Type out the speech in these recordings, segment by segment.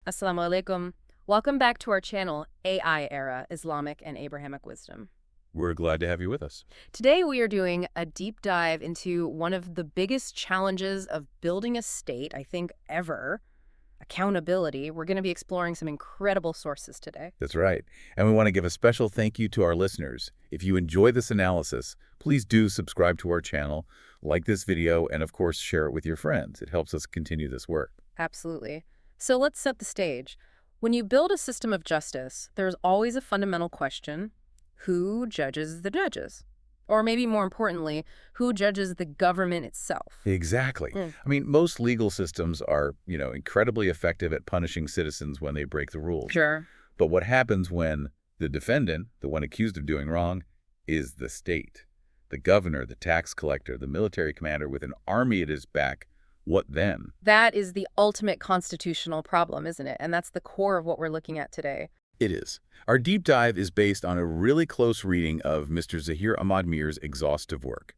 Assalamu alaikum. Welcome back to our channel, AI Era, Islamic and Abrahamic Wisdom. We're glad to have you with us. Today we are doing a deep dive into one of the biggest challenges of building a state, I think, ever, accountability. We're going to be exploring some incredible sources today. That's right. And we want to give a special thank you to our listeners. If you enjoy this analysis, please do subscribe to our channel, like this video, and of course, share it with your friends. It helps us continue this work. Absolutely. So let's set the stage. When you build a system of justice, there's always a fundamental question: who judges the judges? Or maybe more importantly, who judges the government itself? Exactly. I mean, most legal systems are, incredibly effective at punishing citizens when they break the rules. Sure. But what happens when the defendant, the one accused of doing wrong, is the state? The governor, the tax collector, the military commander with an army at his back. What then? That is the ultimate constitutional problem, isn't it? And that's the core of what we're looking at today. It is. Our deep dive is based on a really close reading of Mr. Zahir Ahmad Mir's exhaustive work,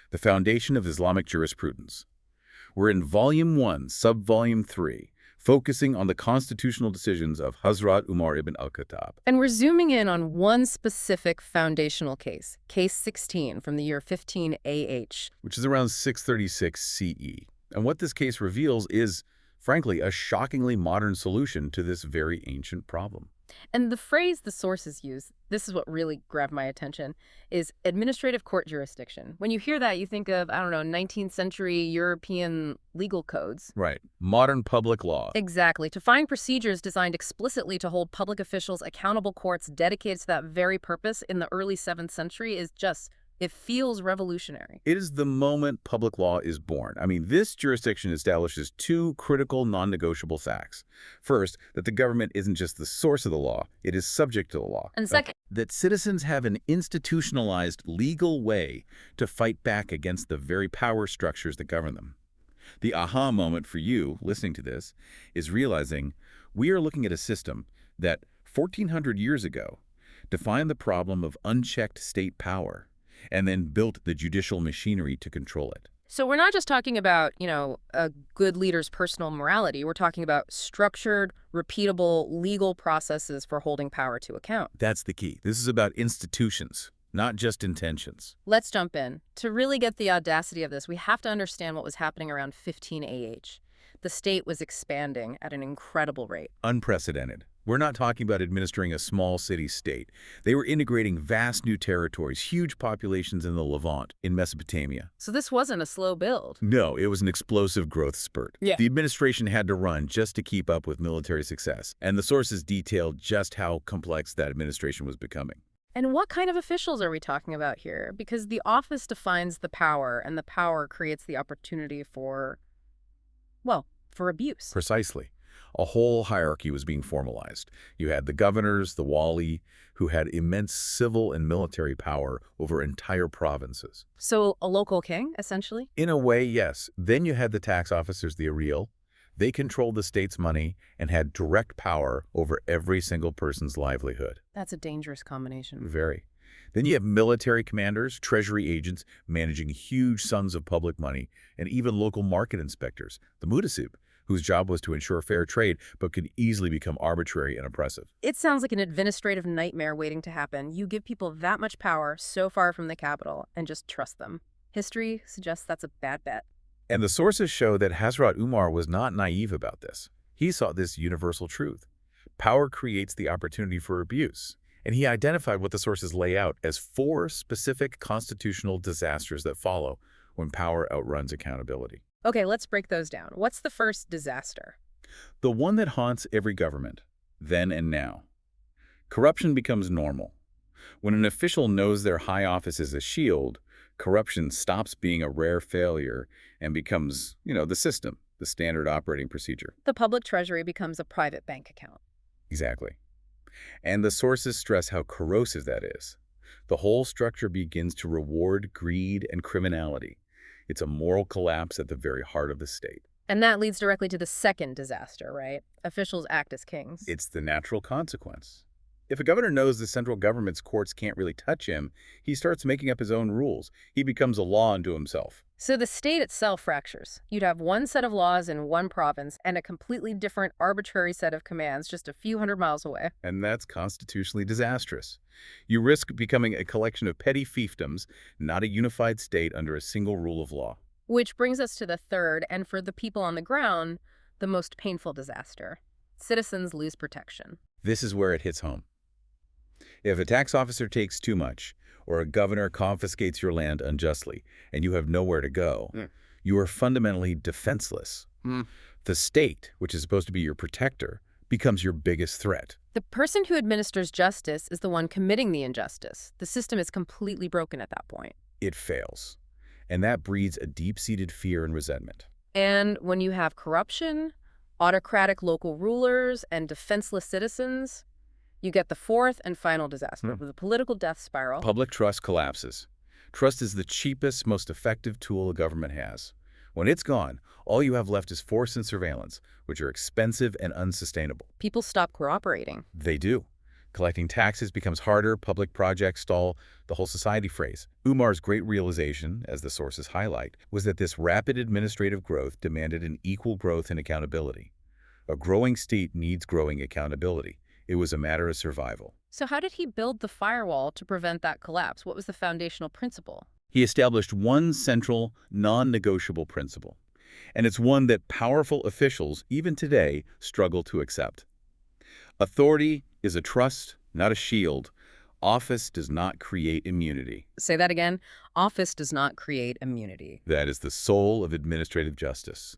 The Foundation of Islamic Jurisprudence. We're in Volume 1, Sub-Volume 3, focusing on the constitutional decisions of Hazrat Umar ibn al-Khattab. And we're zooming in on one specific foundational case, Case 16 from the year 15 AH. Which is around 636 CE. And what this case reveals is, frankly, a shockingly modern solution to this very ancient problem. And the phrase the sources use, this is what really grabbed my attention, is administrative court jurisdiction. When you hear that, you think of, 19th century European legal codes. Right. Modern public law. Exactly. To find procedures designed explicitly to hold public officials accountable, courts dedicated to that very purpose in the early 7th century is just, it feels revolutionary. It is the moment public law is born. I mean, this jurisdiction establishes two critical non-negotiable facts. First, that the government isn't just the source of the law, it is subject to the law. And second, that citizens have an institutionalized legal way to fight back against the very power structures that govern them. The aha moment for you, listening to this, is realizing we are looking at a system that 1,400 years ago defined the problem of unchecked state power, and then built the judicial machinery to control it. so we're not just talking about, a good leader's personal morality. We're talking about structured, repeatable legal processes for holding power to account. That's the key. This is about institutions, not just intentions. Let's jump in. To really get the audacity of this, we have to understand what was happening around 15 AH. The state was expanding at an incredible rate. Unprecedented. We're not talking about administering a small city-state. They were integrating vast new territories, huge populations in the Levant, in Mesopotamia. So this wasn't a slow build. No, it was an explosive growth spurt. Yeah. The administration had to run just to keep up with military success, and the sources detailed just how complex that administration was becoming. And what kind of officials are we talking about here? Because the office defines the power, and the power creates the opportunity for abuse. Precisely. A whole hierarchy was being formalized. You had the governors, the wali, who had immense civil and military power over entire provinces. So a local king, essentially? In a way, yes. Then you had the tax officers, the Ariel. They controlled the state's money and had direct power over every single person's livelihood. That's a dangerous combination. Very. Then you have military commanders, treasury agents managing huge sums of public money, and even local market inspectors, the mutasib, whose job was to ensure fair trade but could easily become arbitrary and oppressive. It sounds like an administrative nightmare waiting to happen. You give people that much power so far from the capital and just trust them. History suggests that's a bad bet. And the sources show that Hazrat Umar was not naive about this. He saw this universal truth. Power creates the opportunity for abuse. And he identified what the sources lay out as 4 specific constitutional disasters that follow when power outruns accountability. Okay, let's break those down. What's the first disaster? The one that haunts every government, then and now. Corruption becomes normal. When an official knows their high office is a shield, corruption stops being a rare failure and becomes, the system, the standard operating procedure. The public treasury becomes a private bank account. Exactly. And the sources stress how corrosive that is. The whole structure begins to reward greed and criminality. It's a moral collapse at the very heart of the state. And that leads directly to the second disaster, right? Officials act as kings. It's the natural consequence. If a governor knows the central government's courts can't really touch him, he starts making up his own rules. He becomes a law unto himself. So the state itself fractures. You'd have one set of laws in one province and a completely different arbitrary set of commands just a few hundred miles away. And that's constitutionally disastrous. You risk becoming a collection of petty fiefdoms, not a unified state under a single rule of law. Which brings us to the third, and for the people on the ground, the most painful disaster. Citizens lose protection. This is where it hits home. If a tax officer takes too much, or a governor confiscates your land unjustly, and you have nowhere to go, you are fundamentally defenseless. The state, which is supposed to be your protector, becomes your biggest threat. The person who administers justice is the one committing the injustice. The system is completely broken at that point. It fails. And that breeds a deep-seated fear and resentment. And when you have corruption, autocratic local rulers, and defenseless citizens, you get the fourth and final disaster, the political death spiral. Public trust collapses. Trust is the cheapest, most effective tool a government has. When it's gone, all you have left is force and surveillance, which are expensive and unsustainable. People stop cooperating. They do. Collecting taxes becomes harder, public projects stall, the whole society frays. Umar's great realization, as the sources highlight, was that this rapid administrative growth demanded an equal growth in accountability. A growing state needs growing accountability. It was a matter of survival. So how did he build the firewall to prevent that collapse? What was the foundational principle? He established one central, non-negotiable principle, and it's one that powerful officials, even today, struggle to accept. Authority is a trust, not a shield. Office does not create immunity. Say that again. Office does not create immunity. That is the soul of administrative justice.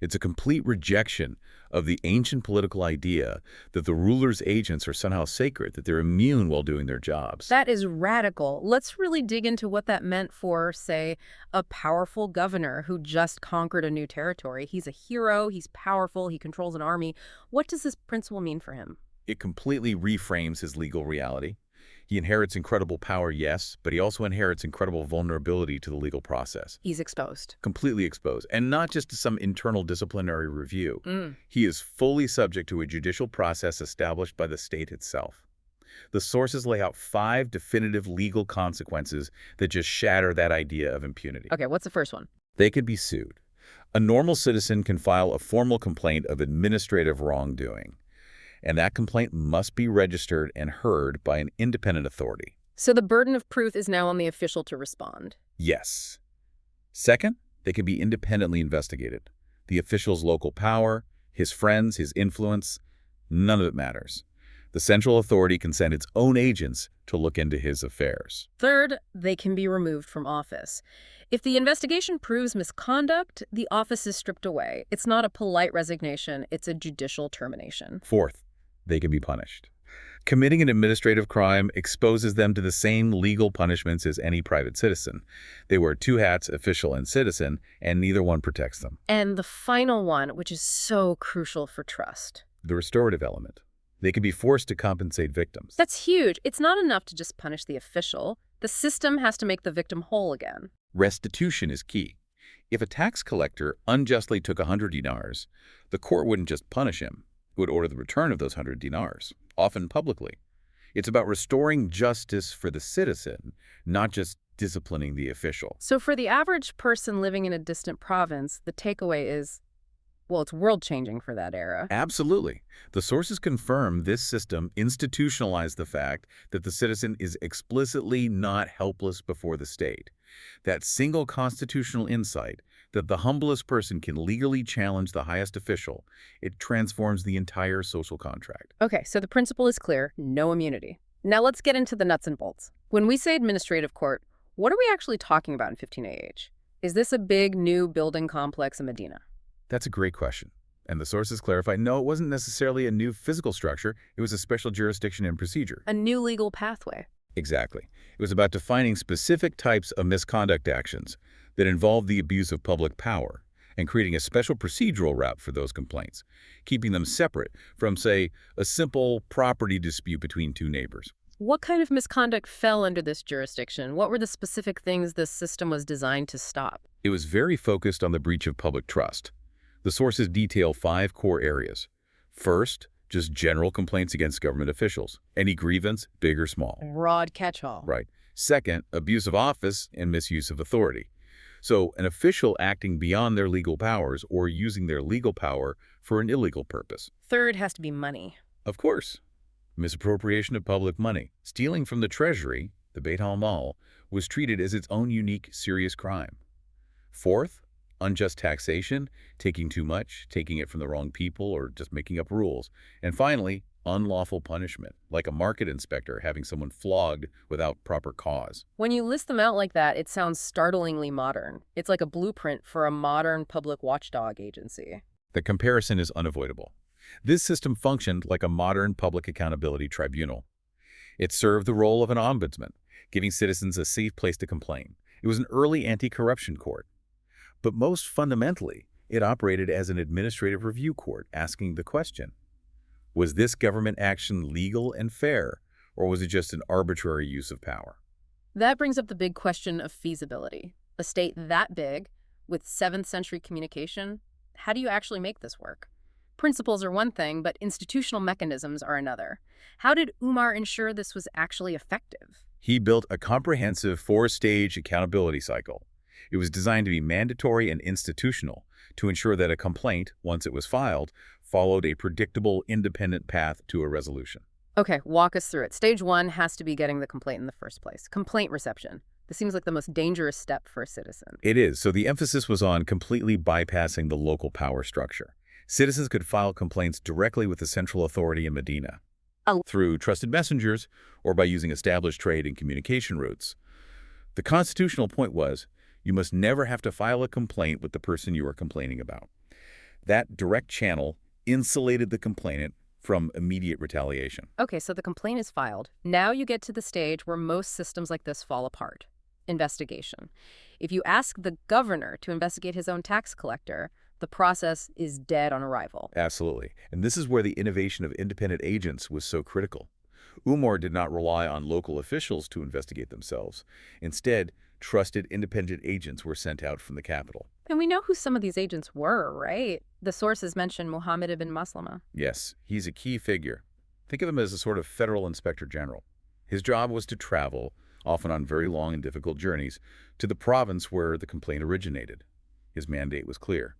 It's a complete rejection of the ancient political idea that the ruler's agents are somehow sacred, that they're immune while doing their jobs. That is radical. Let's really dig into what that meant for, say, a powerful governor who just conquered a new territory. He's a hero, he's powerful, he controls an army. What does this principle mean for him? It completely reframes his legal reality. He inherits incredible power, yes, but he also inherits incredible vulnerability to the legal process. He's exposed. Completely exposed, and not just to some internal disciplinary review. He is fully subject to a judicial process established by the state itself. The sources lay out 5 definitive legal consequences that just shatter that idea of impunity. Okay, what's the first one? They could be sued. A normal citizen can file a formal complaint of administrative wrongdoing, and that complaint must be registered and heard by an independent authority. So the burden of proof is now on the official to respond. Yes. Second, they can be independently investigated. The official's local power, his friends, his influence, none of it matters. The central authority can send its own agents to look into his affairs. Third, they can be removed from office. If the investigation proves misconduct, the office is stripped away. It's not a polite resignation, it's a judicial termination. Fourth, they can be punished. Committing an administrative crime exposes them to the same legal punishments as any private citizen. They wear 2 hats, official and citizen, and neither one protects them. And the final one, which is so crucial for trust. The restorative element. They can be forced to compensate victims. That's huge. It's not enough to just punish the official. The system has to make the victim whole again. Restitution is key. If a tax collector unjustly took 100 dinars, the court wouldn't just punish him. It would order the return of those 100 dinars, often publicly. It's about restoring justice for the citizen, not just disciplining the official. So for the average person living in a distant province, the takeaway is, well, it's world-changing for that era. Absolutely. The sources confirm this system institutionalized the fact that the citizen is explicitly not helpless before the state. That single constitutional insight that the humblest person can legally challenge the highest official, it transforms the entire social contract. Okay, so the principle is clear, no immunity. Now let's get into the nuts and bolts. When we say administrative court, what are we actually talking about in 15 AH? Is this a big new building complex in Medina? That's a great question. And the sources clarify, no, it wasn't necessarily a new physical structure. It was a special jurisdiction and procedure. A new legal pathway. Exactly. It was about defining specific types of misconduct actions that involved the abuse of public power and creating a special procedural route for those complaints, keeping them separate from, say, a simple property dispute between 2 neighbors. What kind of misconduct fell under this jurisdiction? What were the specific things this system was designed to stop? It was very focused on the breach of public trust. The sources detail 5 core areas. First, just general complaints against government officials. Any grievance, big or small. Broad catch-all. Right. Second, abuse of office and misuse of authority. So an official acting beyond their legal powers or using their legal power for an illegal purpose. Third has to be money. Of course. Misappropriation of public money. Stealing from the treasury, the Beit al-Mal, was treated as its own unique, serious crime. Fourth, unjust taxation, taking too much, taking it from the wrong people, or just making up rules. And finally, unlawful punishment, like a market inspector having someone flogged without proper cause. When you list them out like that, it sounds startlingly modern. It's like a blueprint for a modern public watchdog agency. The comparison is unavoidable. This system functioned like a modern public accountability tribunal. It served the role of an ombudsman, giving citizens a safe place to complain. It was an early anti-corruption court. But most fundamentally, it operated as an administrative review court, asking the question, was this government action legal and fair, or was it just an arbitrary use of power? That brings up the big question of feasibility. A state that big, with 7th century communication, how do you actually make this work? Principles are one thing, but institutional mechanisms are another. How did Umar ensure this was actually effective? He built a comprehensive 4-stage accountability cycle. It was designed to be mandatory and institutional to ensure that a complaint, once it was filed, followed a predictable, independent path to a resolution. Okay, walk us through it. Stage 1 has to be getting the complaint in the first place. Complaint reception. This seems like the most dangerous step for a citizen. It is. So the emphasis was on completely bypassing the local power structure. Citizens could file complaints directly with the central authority in Medina through trusted messengers or by using established trade and communication routes. The constitutional point was, you must never have to file a complaint with the person you are complaining about. That direct channel insulated the complainant from immediate retaliation. Okay, so the complaint is filed. Now you get to the stage where most systems like this fall apart. Investigation. If you ask the governor to investigate his own tax collector, the process is dead on arrival. Absolutely. And this is where the innovation of independent agents was so critical. Umar did not rely on local officials to investigate themselves. Instead, trusted independent agents were sent out from the capital. And we know who some of these agents were, right? The sources mention Muhammad ibn Maslama. Yes, he's a key figure. Think of him as a sort of federal inspector general. His job was to travel, often on very long and difficult journeys, to the province where the complaint originated. His mandate was clear.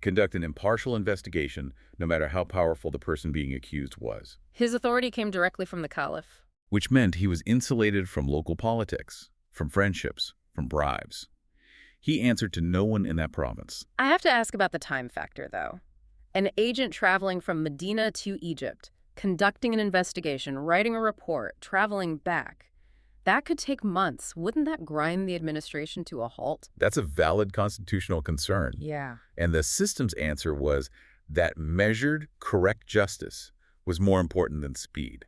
Conduct an impartial investigation, no matter how powerful the person being accused was. His authority came directly from the caliph. Which meant he was insulated from local politics, from friendships, from bribes. He answered to no one in that province. I have to ask about the time factor, though. An agent traveling from Medina to Egypt, conducting an investigation, writing a report, traveling back. That could take months. Wouldn't that grind the administration to a halt? That's a valid constitutional concern. Yeah. And the system's answer was that measured, correct justice was more important than speed.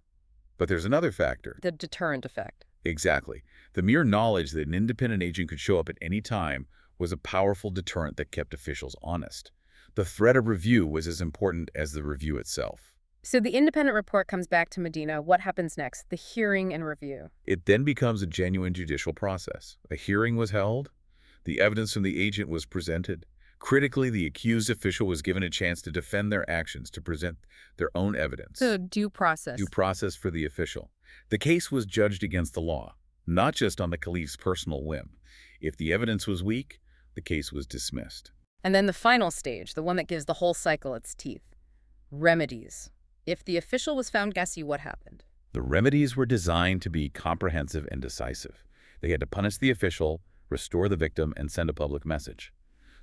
But there's another factor. The deterrent effect. Exactly. The mere knowledge that an independent agent could show up at any time was a powerful deterrent that kept officials honest. The threat of review was as important as the review itself. So the independent report comes back to Medina. What happens next? The hearing and review. It then becomes a genuine judicial process. A hearing was held. The evidence from the agent was presented. Critically, the accused official was given a chance to defend their actions, to present their own evidence. So due process. Due process for the official. The case was judged against the law, not just on the caliph's personal whim. If the evidence was weak, the case was dismissed. And then the final stage, the one that gives the whole cycle its teeth. Remedies. If the official was found guilty, what happened? The remedies were designed to be comprehensive and decisive. They had to punish the official, restore the victim, and send a public message.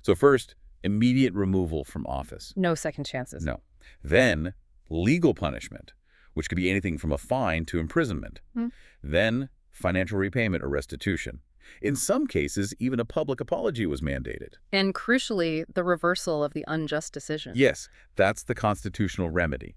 So first, immediate removal from office. No second chances. No. Then, legal punishment, which could be anything from a fine to imprisonment. Then, financial repayment or restitution. In some cases, even a public apology was mandated. And crucially, the reversal of the unjust decision. Yes, that's the constitutional remedy.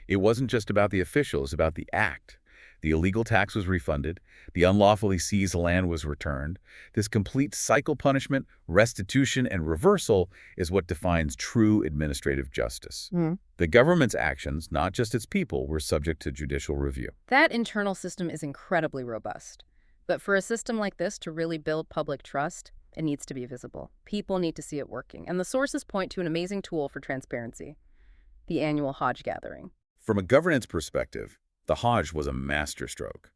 It wasn't just about the official, it was about the act. The illegal tax was refunded. The unlawfully seized land was returned. This complete cycle punishment, restitution, and reversal is what defines true administrative justice. The government's actions, not just its people, were subject to judicial review. That internal system is incredibly robust. But for a system like this to really build public trust, it needs to be visible. People need to see it working. And the sources point to an amazing tool for transparency: the annual Hajj gathering. From a governance perspective, the Hajj was a masterstroke.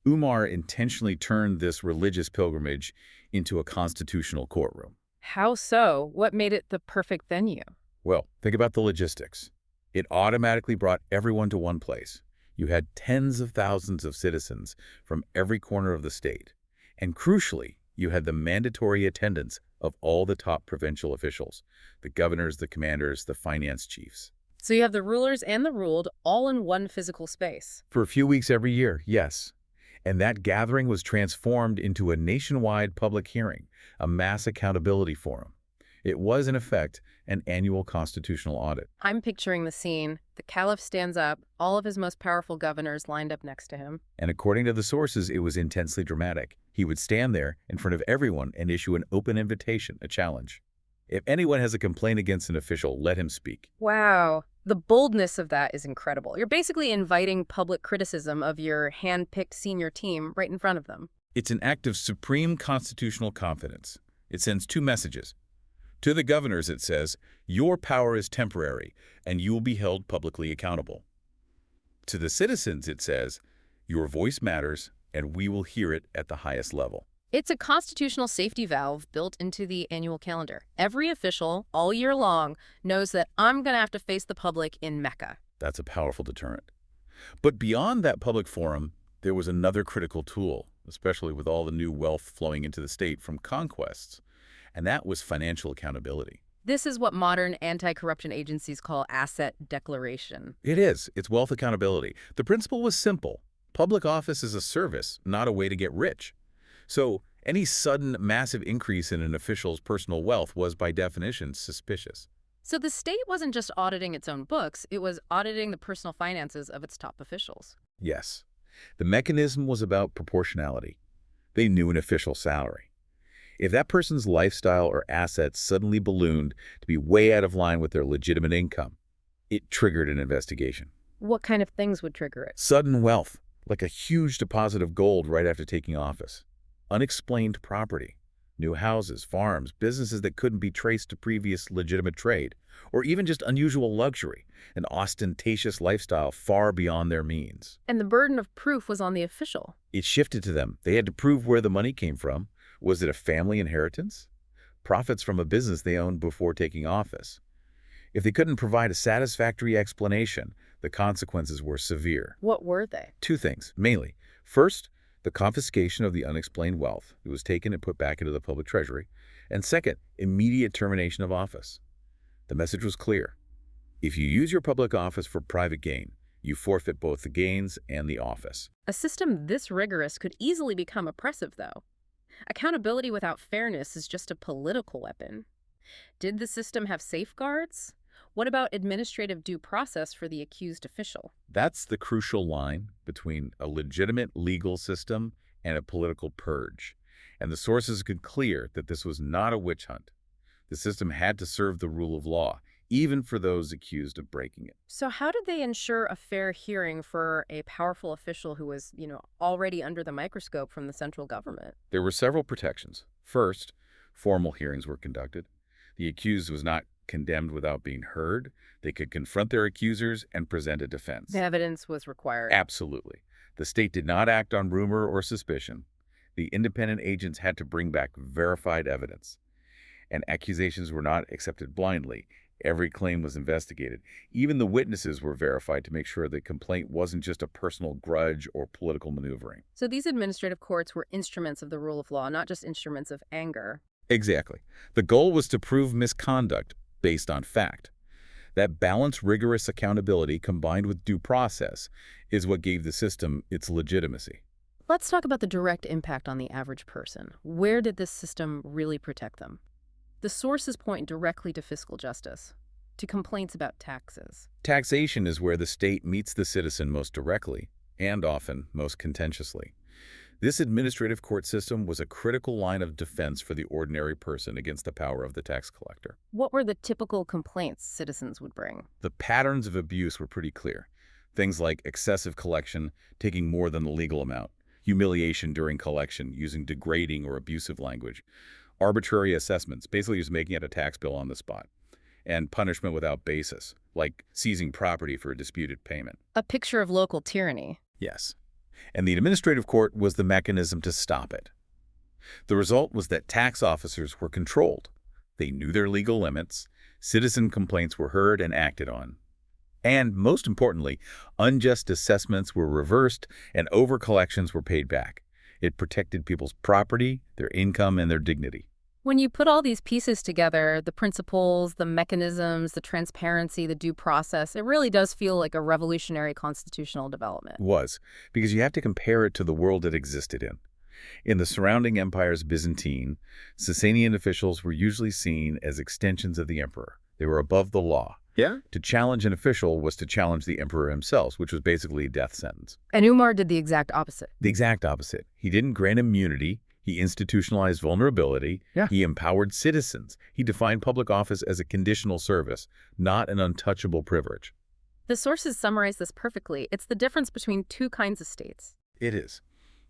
Umar intentionally turned this religious pilgrimage into a constitutional courtroom. How so? What made it the perfect venue? Well, think about the logistics. It automatically brought everyone to one place. You had tens of thousands of citizens from every corner of the state. And crucially, you had the mandatory attendance of all the top provincial officials, the governors, the commanders, the finance chiefs. So you have the rulers and the ruled all in one physical space. For a few weeks every year, yes. And that gathering was transformed into a nationwide public hearing, a mass accountability forum. It was, in effect, an annual constitutional audit. I'm picturing the scene. The caliph stands up, all of his most powerful governors lined up next to him. And according to the sources, it was intensely dramatic. He would stand there in front of everyone and issue an open invitation, a challenge. If anyone has a complaint against an official, let him speak. Wow. The boldness of that is incredible. You're basically inviting public criticism of your hand-picked senior team right in front of them. It's an act of supreme constitutional confidence. It sends two messages. To the governors, it says, your power is temporary, and you will be held publicly accountable. To the citizens, it says, your voice matters, and we will hear it at the highest level. It's a constitutional safety valve built into the annual calendar. Every official, all year long, knows that I'm going to have to face the public in Mecca. That's a powerful deterrent. But beyond that public forum, there was another critical tool, especially with all the new wealth flowing into the state from conquests, and that was financial accountability. This is what modern anti-corruption agencies call asset declaration. It is. It's wealth accountability. The principle was simple. Public office is a service, not a way to get rich. So any sudden massive increase in an official's personal wealth was, by definition, suspicious. So the state wasn't just auditing its own books, it was auditing the personal finances of its top officials. Yes. The mechanism was about proportionality. They knew an official's salary. If that person's lifestyle or assets suddenly ballooned to be way out of line with their legitimate income, it triggered an investigation. What kind of things would trigger it? Sudden wealth, like a huge deposit of gold right after taking office. Unexplained property, new houses, farms, businesses that couldn't be traced to previous legitimate trade, or even just unusual luxury, an ostentatious lifestyle far beyond their means. And the burden of proof was on the official. It shifted to them. They had to prove where the money came from. Was it a family inheritance? Profits from a business they owned before taking office? If they couldn't provide a satisfactory explanation, the consequences were severe. What were they? Two things, mainly. First, the confiscation of the unexplained wealth. It was taken and put back into the public treasury. And second, immediate termination of office. The message was clear. If you use your public office for private gain, you forfeit both the gains and the office. A system this rigorous could easily become oppressive, though. Accountability without fairness is just a political weapon. Did the system have safeguards? What about administrative due process for the accused official? That's the crucial line between a legitimate legal system and a political purge. And the sources could clear that this was not a witch hunt. The system had to serve the rule of law, even for those accused of breaking it. So how did they ensure a fair hearing for a powerful official who was, already under the microscope from the central government? There were several protections. First, formal hearings were conducted. The accused was not condemned without being heard. They could confront their accusers and present a defense. The evidence was required. Absolutely. The state did not act on rumor or suspicion. The independent agents had to bring back verified evidence. And accusations were not accepted blindly. Every claim was investigated. Even the witnesses were verified to make sure the complaint wasn't just a personal grudge or political maneuvering. So these administrative courts were instruments of the rule of law, not just instruments of anger. Exactly. The goal was to prove misconduct based on fact. That balanced, rigorous accountability combined with due process is what gave the system its legitimacy. Let's talk about the direct impact on the average person. Where did this system really protect them? The sources point directly to fiscal justice, to complaints about taxes. Taxation is where the state meets the citizen most directly, and often most contentiously. This administrative court system was a critical line of defense for the ordinary person against the power of the tax collector. What were the typical complaints citizens would bring? The patterns of abuse were pretty clear. Things like excessive collection, taking more than the legal amount, humiliation during collection, using degrading or abusive language, arbitrary assessments, basically just making it a tax bill on the spot, and punishment without basis, like seizing property for a disputed payment. A picture of local tyranny. Yes. And the administrative court was the mechanism to stop it. The result was that tax officers were controlled. They knew their legal limits, citizen complaints were heard and acted on. And, most importantly, unjust assessments were reversed and overcollections were paid back. It protected people's property, their income, and their dignity. When you put all these pieces together, the principles, the mechanisms, the transparency, the due process, it really does feel like a revolutionary constitutional development. It was, because you have to compare it to the world it existed in. In the surrounding empires Byzantine, Sasanian officials were usually seen as extensions of the emperor. They were above the law. Yeah? To challenge an official was to challenge the emperor himself, which was basically a death sentence. And Umar did the exact opposite. The exact opposite. He didn't grant immunity. He institutionalized vulnerability. Yeah. He empowered citizens. He defined public office as a conditional service, not an untouchable privilege. The sources summarize this perfectly. It's the difference between two kinds of states. It is.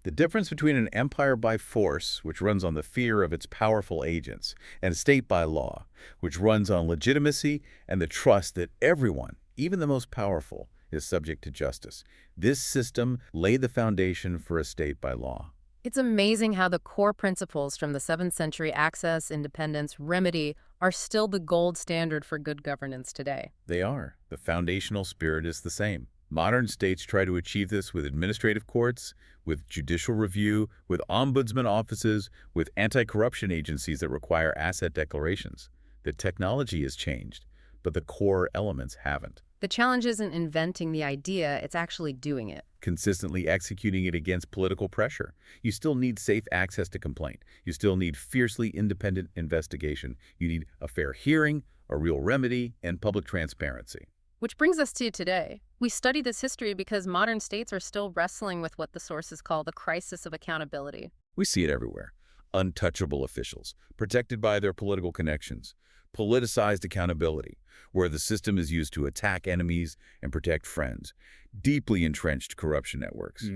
The difference between an empire by force, which runs on the fear of its powerful agents, and a state by law, which runs on legitimacy and the trust that everyone, even the most powerful, is subject to justice. This system laid the foundation for a state by law. It's amazing how the core principles from the 7th century access, independence, remedy are still the gold standard for good governance today. They are. The foundational spirit is the same. Modern states try to achieve this with administrative courts, with judicial review, with ombudsman offices, with anti-corruption agencies that require asset declarations. The technology has changed, but the core elements haven't. The challenge isn't inventing the idea, it's actually doing it. Consistently executing it against political pressure. You still need safe access to complaint. You still need fiercely independent investigation. You need a fair hearing, a real remedy, and public transparency. Which brings us to today. We study this history because modern states are still wrestling with what the sources call the crisis of accountability. We see it everywhere. Untouchable officials, protected by their political connections. Politicized accountability, where the system is used to attack enemies and protect friends. Deeply entrenched corruption networks.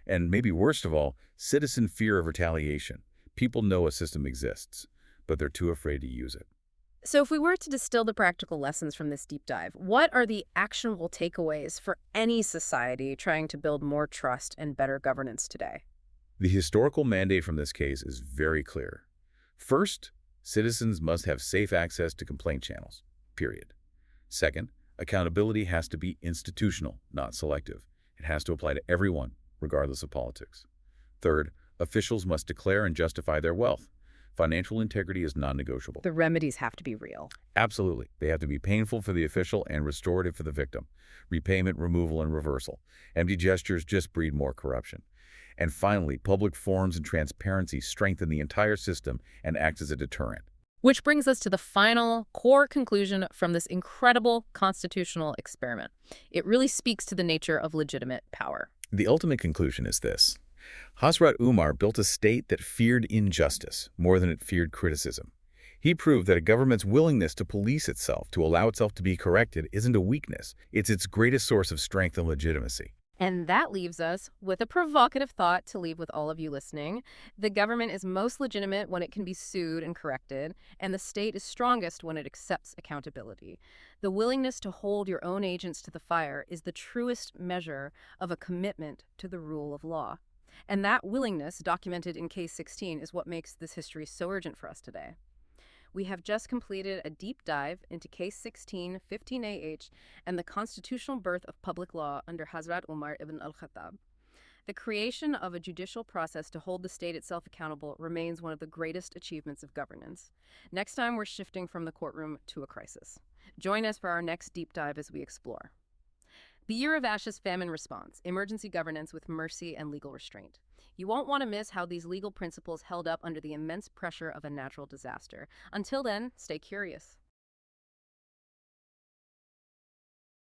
And maybe worst of all, citizen fear of retaliation. People know a system exists, but they're too afraid to use it. So if we were to distill the practical lessons from this deep dive, what are the actionable takeaways for any society trying to build more trust and better governance today? The historical mandate from this case is very clear. First, citizens must have safe access to complaint channels, period. Second, accountability has to be institutional, not selective. It has to apply to everyone, regardless of politics. Third, officials must declare and justify their wealth. Financial integrity is non-negotiable. The remedies have to be real. Absolutely. They have to be painful for the official and restorative for the victim. Repayment, removal, and reversal. Empty gestures just breed more corruption. And finally, public forums and transparency strengthen the entire system and act as a deterrent. Which brings us to the final core conclusion from this incredible constitutional experiment. It really speaks to the nature of legitimate power. The ultimate conclusion is this. Hazrat Umar built a state that feared injustice more than it feared criticism. He proved that a government's willingness to police itself, to allow itself to be corrected, isn't a weakness. It's its greatest source of strength and legitimacy. And that leaves us with a provocative thought to leave with all of you listening. The government is most legitimate when it can be sued and corrected, and the state is strongest when it accepts accountability. The willingness to hold your own agents to the fire is the truest measure of a commitment to the rule of law. And that willingness, documented in Case 16, is what makes this history so urgent for us today. We have just completed a deep dive into Case 16, 15AH, and the constitutional birth of public law under Hazrat Umar ibn al-Khattab. The creation of a judicial process to hold the state itself accountable remains one of the greatest achievements of governance. Next time, we're shifting from the courtroom to a crisis. Join us for our next deep dive as we explore the Year of Ashes Famine Response, Emergency Governance with Mercy and Legal Restraint. You won't want to miss how these legal principles held up under the immense pressure of a natural disaster. Until then, stay curious.